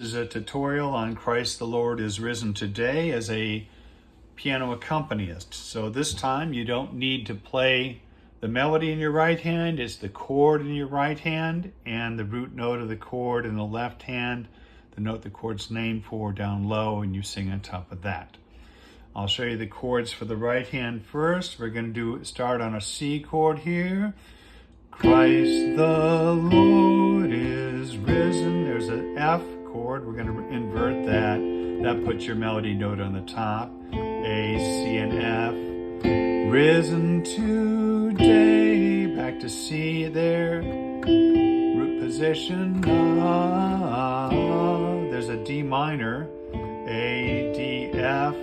This is a tutorial on Christ the Lord is Risen Today as a piano accompanist. So this time you don't need to play the melody in your right hand. It's the chord in your right hand and the root note of the chord in the left hand, the note the chord's named for down low, and you sing on top of that. I'll show you the chords for the right hand first. We're going to start on a C chord here. Christ the Lord is risen. There's an F chord. We're going to invert that. That puts your melody note on the top. A, C, and F. Risen today. Back to C there. Root position. There's a D minor. A, D, F.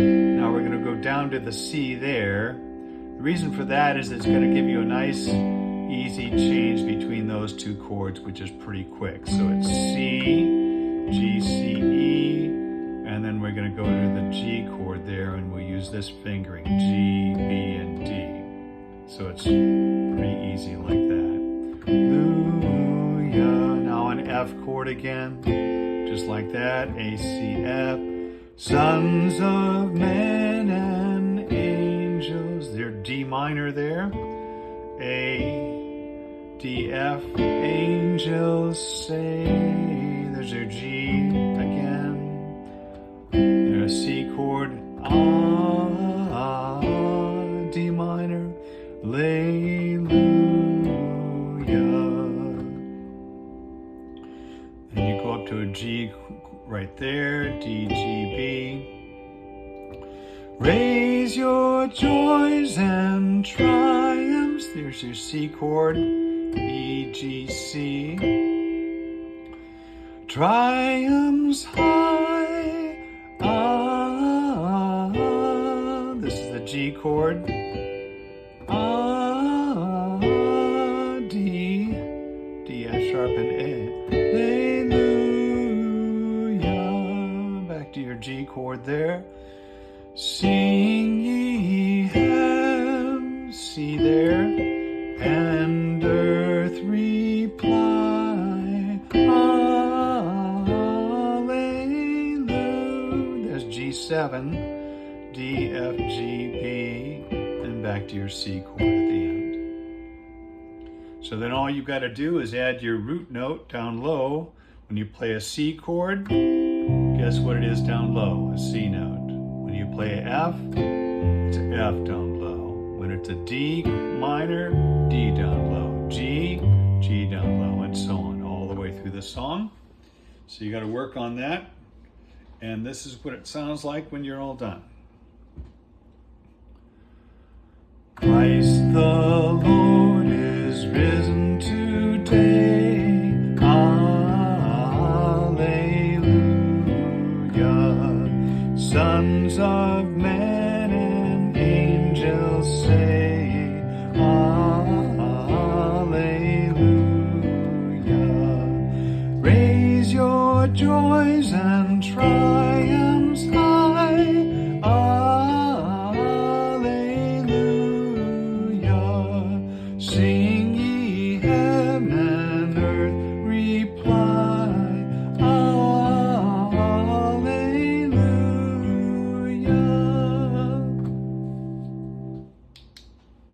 Now we're going to go down to the C there. The reason for that is it's going to give you a nice easy change between those two chords, which is pretty quick. So it's C, G, C, E, and then we're going to go to the G chord there, and we'll use this fingering, G, B, and D. So it's pretty easy like that. Hallelujah. Now an F chord again, just like that, A, C, F. Sons of men and angels, they're D minor there. A, D, F, angels say. There's your G again. There's a C chord. D minor. Hallelujah. And you go up to a G right there. D, G, B. Raise your joys and triumphs. There's your C chord. E, G, C. Triumphs high. This is the G chord. D, D, F sharp, and A. Hallelujah. Back to your G chord there. Sing ye hymns, C there, and earth reply, hallelujah. There's G7, D, F, G, B, and back to your C chord at the end. So then all you've got to do is add your root note down low. When you play a C chord, guess what it is down low? A C note. When you play an F, it's an F down low. When it's a D minor, D down low. G, G down low, and so on, all the way through the song. So you got to work on that. And this is what it sounds like when you're all done. Christ the Lord